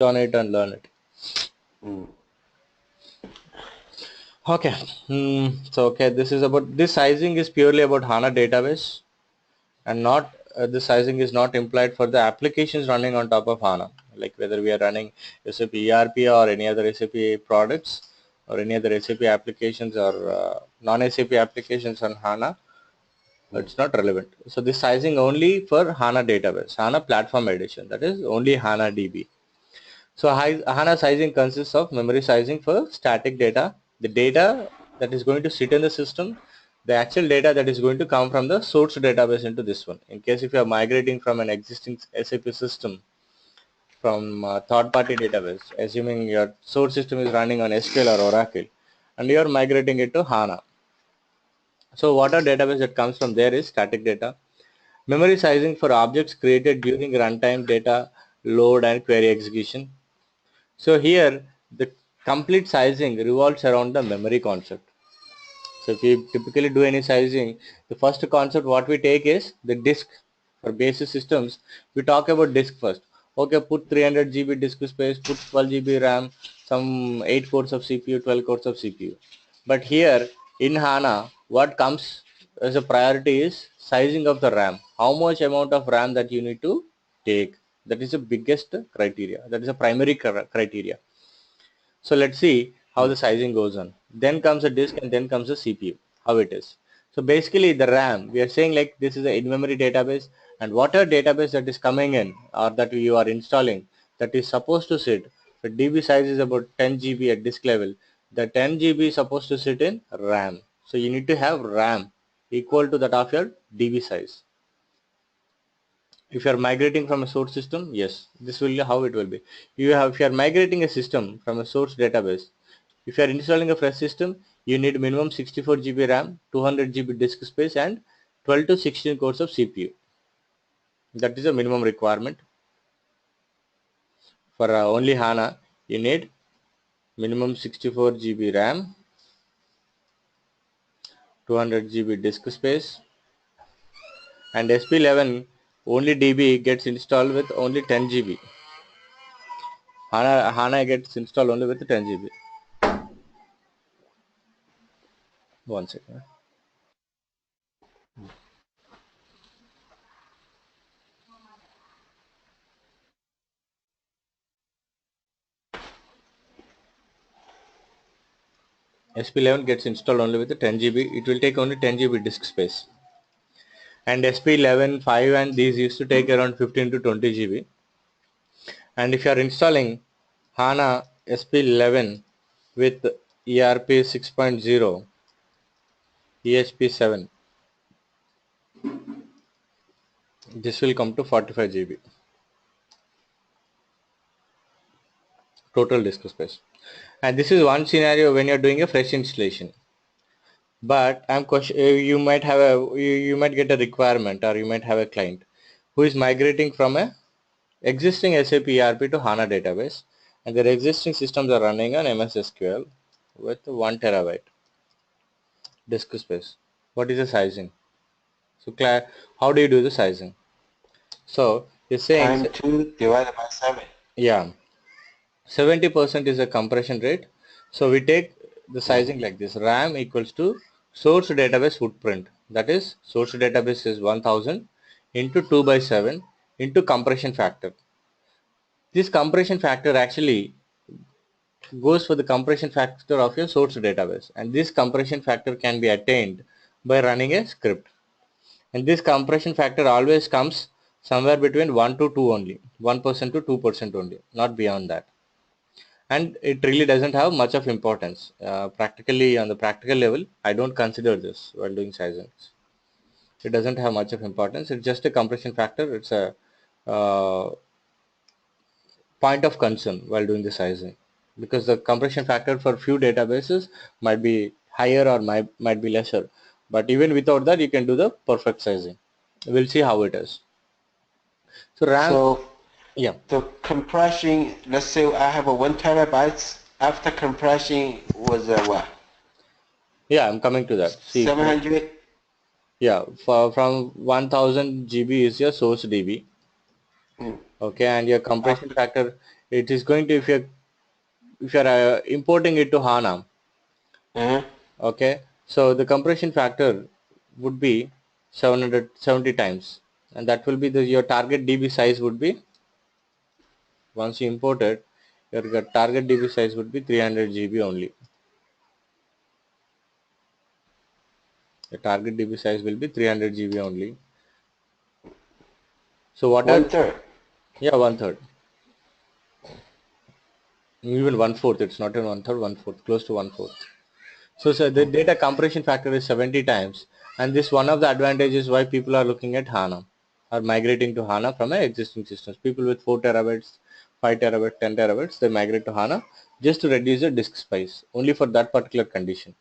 on it and learn it. Okay. So this sizing is purely about HANA database, and not the sizing is not implied for the applications running on top of HANA, like whether we are running SAP ERP or any other SAP products or any other SAP applications or non-SAP applications on HANA. It's not relevant. So this sizing only for HANA database, HANA platform edition, that is only HANA DB. So HANA sizing consists of memory sizing for static data, the data that is going to sit in the system, the actual data that is going to come from the source database into this one. In case if you are migrating from an existing SAP system from third-party database, assuming your source system is running on SQL or Oracle, and you are migrating it to HANA. So what are database that comes from there is static data. Memory sizing for objects created during runtime data load and query execution. So here the complete sizing revolves around the memory concept. So if we typically do any sizing, the first concept what we take is the disk. For basic systems, we talk about disk first. Okay, put 300 GB disk space, put 12 GB RAM, some 8 cores of CPU, 12 cores of CPU. But here in HANA, what comes as a priority is sizing of the RAM. How much amount of RAM that you need to take. That is the biggest criteria. That is a primary criteria. So let's see how the sizing goes on. Then comes a disk and then comes a CPU, how it is. So basically the RAM, we are saying like this is an in-memory database, and whatever database that is coming in or that you are installing that is supposed to sit, the DB size is about 10 GB at disk level. The 10 GB is supposed to sit in RAM. So you need to have RAM equal to that of your DB size. If you are migrating from a source system, yes, this will be how it will be. If you are migrating a system from a source database, if you are installing a fresh system, you need minimum 64 GB RAM, 200 GB disk space, and 12 to 16 cores of CPU. That is a minimum requirement. For only HANA, you need minimum 64 GB RAM, 200 GB disk space, and SP11 only DB gets installed with only 10 GB. HANA gets installed only with 10 GB. One second. SP11 gets installed only with the 10 GB. It will take only 10 GB disk space. And SP11, 5 and these used to take around 15 to 20 GB. And if you are installing HANA SP11 with ERP 6.0, ESP7, this will come to 45 GB total disk space. And this is one scenario when you're doing a fresh installation. But you might have you might get a requirement, or you might have a client who is migrating from a existing SAP ERP to HANA database, and their existing systems are running on MS SQL with 1 terabyte disk space. What is the sizing? So how do you do the sizing? So you're saying, Time 2 divided by 7. yeah, 70% is a compression rate. So we take the sizing like this: RAM equals to source database footprint. That is, source database is 1000 into 2 by 7 into compression factor. This compression factor actually goes for the compression factor of your source database, and this compression factor can be attained by running a script. And this compression factor always comes somewhere between 1 to 2 only, 1% to 2% only, not beyond that. And it really doesn't have much of importance. Practically, on the practical level, I don't consider this while doing sizings. It doesn't have much of importance. It's just a compression factor. It's a uh, point of concern while doing the sizing, because the compression factor for few databases might be higher or might be lesser, but even without that you can do the perfect sizing. We'll see how it is. So RAM, So yeah, the compression, let's say I have a 1 terabytes. After compression was what? yeah, I'm coming to that. See, 700? yeah, from 1000 GB is your source DB. Mm. Okay, and your compression After, factor it is going to, if you're importing it to HANA, okay, so the compression factor would be 770 times, and that will be your target DB size would be, once you import it, your target DB size would be 300 GB only. The target DB size will be 300 GB only. So what are, 1/3. yeah, one third, even one fourth. It's not even one third, one fourth, close to one fourth. So, the Okay. data compression factor is 70 times, and this one of the advantages why people are looking at HANA or migrating to HANA from existing systems. People with 4 terabytes, 5 terabytes, 10 terabytes, they migrate to HANA just to reduce the disk space, only for that particular condition.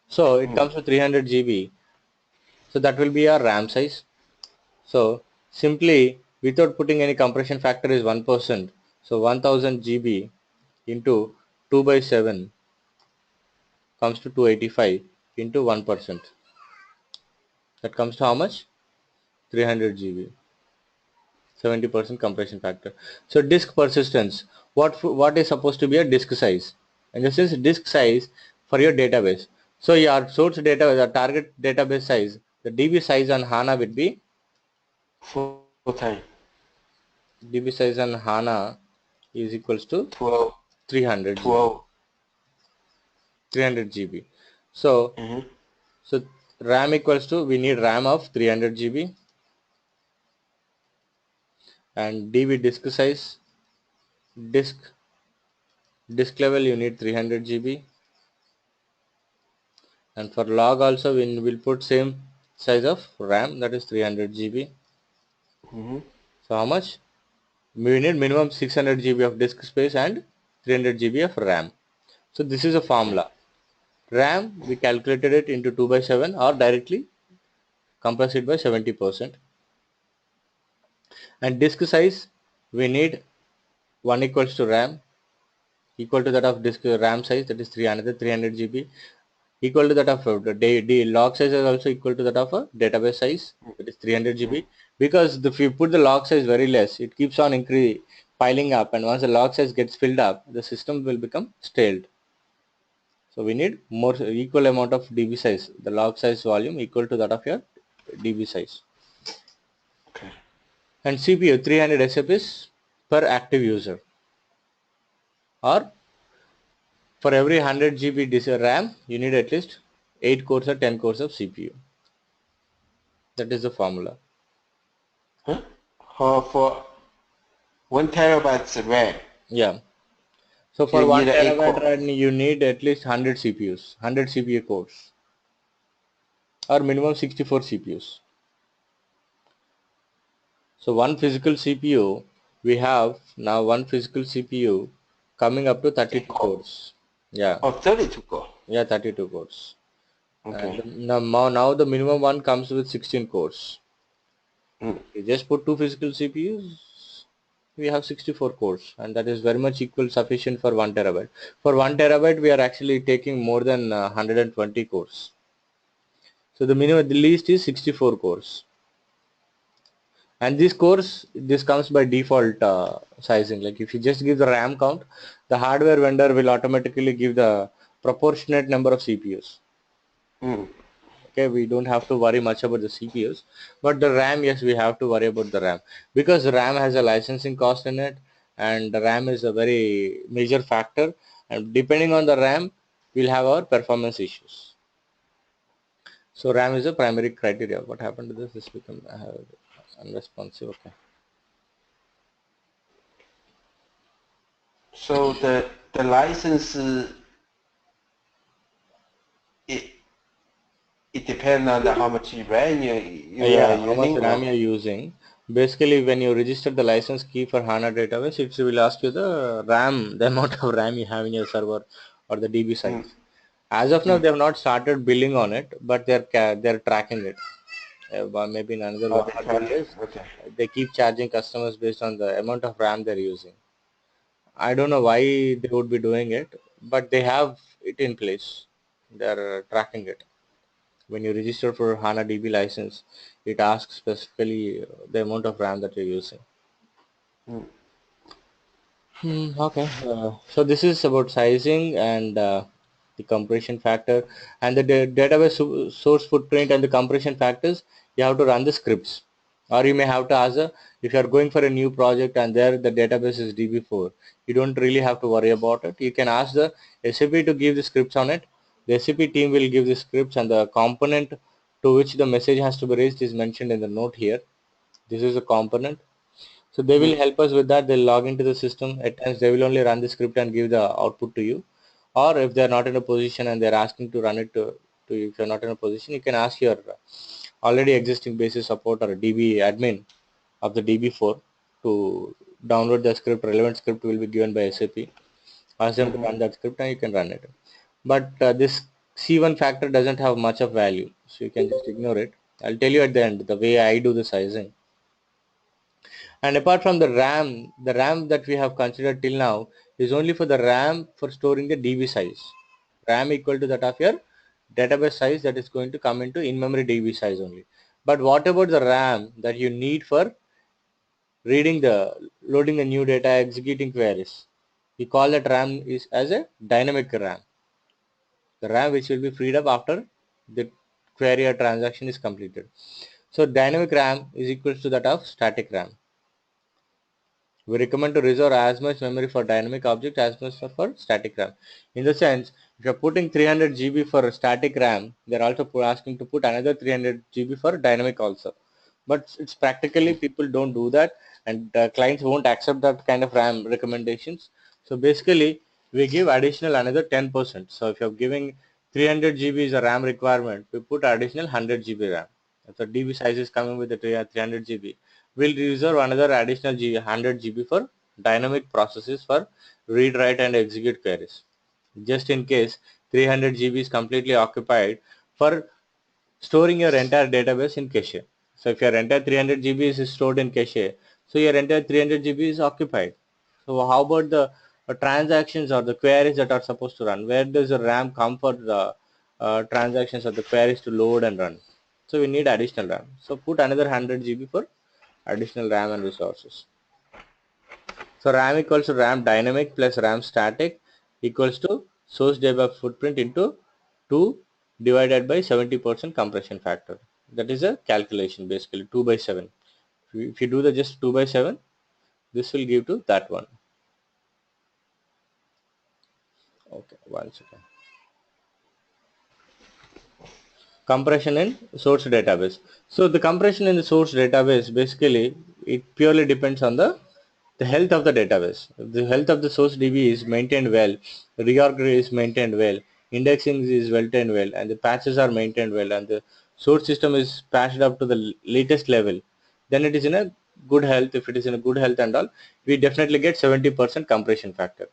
So it Mm. comes with 300 GB. So that will be our RAM size. So simply without putting any compression factor is 1%. So 1000 GB into 2 by 7 comes to 285 into 1%. That comes to how much? 300 GB. 70% compression factor. So disk persistence. What is supposed to be a disk size? And this is disk size for your database. So your source data, the target database size, the DB size on HANA would be, Full time. DB size on HANA is equals to 12. 300 GB. 12. 300 GB. So Mm-hmm. so RAM equals to, we need RAM of 300 GB, and DB disk size, disk disk level you need 300 GB, and for log also we will put same size of RAM, that is 300 GB. Mm-hmm. So how much? We need minimum 600 GB of disk space and 300 GB of RAM. So this is a Okay. formula. RAM we calculated it into 2 by 7 or directly compress it by 70%, and disk size we need 1 equals to RAM equal to that of disk RAM size, that is 300 GB, equal to that of the log size is also equal to that of a database size, that is 300 Mm-hmm. GB, because if you put the log size very less, it keeps on piling up, and once the log size gets filled up, the system will become stale. So we need more equal amount of DB size, the log size volume equal to that of your DB size. Okay. And CPU 300 SFPs per active user, or for every 100 GB RAM you need at least 8 cores or 10 cores of CPU. That is the formula. Huh? For 1 terabyte RAM, Yeah. So you for need 1 an 8 terabyte core. RAM you need at least 100 CPUs, 100 CPU cores, or minimum 64 CPUs. So one physical CPU, we have now one physical CPU coming up to 8 32 core. cores. Yeah, Oh, 32 core. yeah, 32 cores. Okay. And now the minimum one comes with 16 cores. Mm. You just put two physical CPUs, we have 64 cores, and that is very much equal sufficient for 1 terabyte. For 1 terabyte, we are actually taking more than 120 cores. So the minimum, the least is 64 cores. And this cores, this comes by default sizing. Like if you just give the RAM count, the hardware vendor will automatically give the proportionate number of CPUs. Mm. Okay, we don't have to worry much about the CPUs, but the RAM, yes, we have to worry about the RAM, because RAM has a licensing cost in it, and the RAM is a very major factor, and depending on the RAM, we'll have our performance issues. So RAM is a primary criteria. What happened to this? This become unresponsive. Okay. So the license it it depends on how much RAM you are Yeah, how much using, RAM or you're using. Basically, when you register the license key for HANA database, it will ask you the RAM, the amount of RAM you have in your server, or the DB mm, size. As of now, mm. they have not started billing on it, but they're tracking it. Maybe in another Oh, 1 or 2 years, okay. they keep charging customers based on the amount of RAM they're using. I don't know why they would be doing it, but they have it in place. They're tracking it. When you register for HANA DB license, it asks specifically the amount of RAM that you're using. Mm. Okay, so this is about sizing and the compression factor and the database source footprint and the compression factors. You have to run the scripts, or you may have to ask if you are going for a new project and there the database is DB4. You don't really have to worry about it. You can ask the SAP to give the scripts on it. The SAP team will give the scripts, and the component to which the message has to be raised is mentioned in the note here. This is a component. So they will help us with that. They'll log into the system. At times they will only run the script and give the output to you. Or if they're not in a position and they're asking to run it to you, if you're not in a position, you can ask your already existing basis support or a DB admin of the DB4 to download the script. Relevant script will be given by SAP. Ask them to run that script and you can run it. But this C1 factor doesn't have much of value, so you can just ignore it. I'll tell you at the end the way I do the sizing. And apart from the RAM that we have considered till now is only for the RAM for storing the DB size. RAM equal to that of your database size that is going to come into in-memory DB size only. But what about the RAM that you need for loading the new data, executing queries? We call that RAM is as a dynamic RAM. The RAM which will be freed up after the query or transaction is completed. So dynamic RAM is equal to that of static RAM. We recommend to reserve as much memory for dynamic object as much for static RAM. In the sense, if you're putting 300 GB for static RAM, they're also asking to put another 300 GB for dynamic also. But it's practically people don't do that, and clients won't accept that kind of RAM recommendations. So basically, we give additional another 10%. So if you're giving 300 GB is a RAM requirement, we put additional 100 GB RAM. If the DB size is coming with the 300 GB, we'll reserve another additional 100 GB for dynamic processes for read, write and execute queries. Just in case 300 GB is completely occupied for storing your entire database in cache. So if your entire 300 GB is stored in cache, so your entire 300 GB is occupied. So how about the transactions or the queries that are supposed to run? Where does the RAM come for the transactions or the queries to load and run? So we need additional RAM. So put another 100 GB for additional RAM and resources. So RAM equals to RAM dynamic plus RAM static equals to source data footprint into 2 divided by 70% compression factor. That is a calculation basically 2 by 7. If you do the just 2 by 7, this will give to that one. Okay, 1 second. Compression in source database. So the compression in the source database basically it purely depends on the health of the database. If the health of the source DB is maintained well, reorg is maintained well, indexing is maintained well, and the patches are maintained well, and the source system is patched up to the latest level, then it is in a good health. If it is in a good health and all, we definitely get 70% compression factor.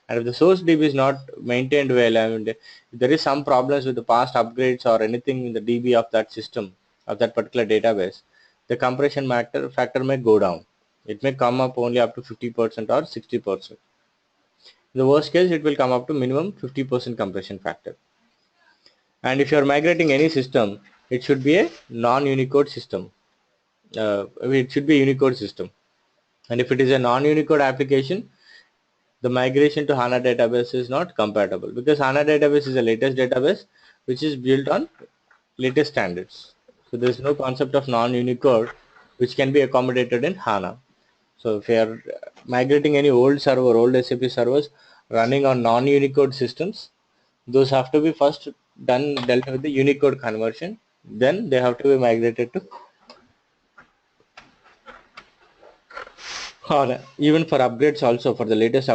And if the source DB is not maintained well, I mean, if there is some problems with the past upgrades or anything in the DB of that system, of that particular database, the compression factor may go down. It may come up only up to 50% or 60%. In the worst case, it will come up to minimum 50% compression factor. And if you are migrating any system, it should be a non-Unicode system. It should be a Unicode system. And if it is a non-Unicode application, the migration to HANA database is not compatible because HANA database is the latest database which is built on latest standards. So there is no concept of non-Unicode which can be accommodated in HANA. So if you are migrating any old server, old SAP servers running on non-Unicode systems, those have to be first dealt with the Unicode conversion. Then they have to be migrated to HANA. Even for upgrades also for the latest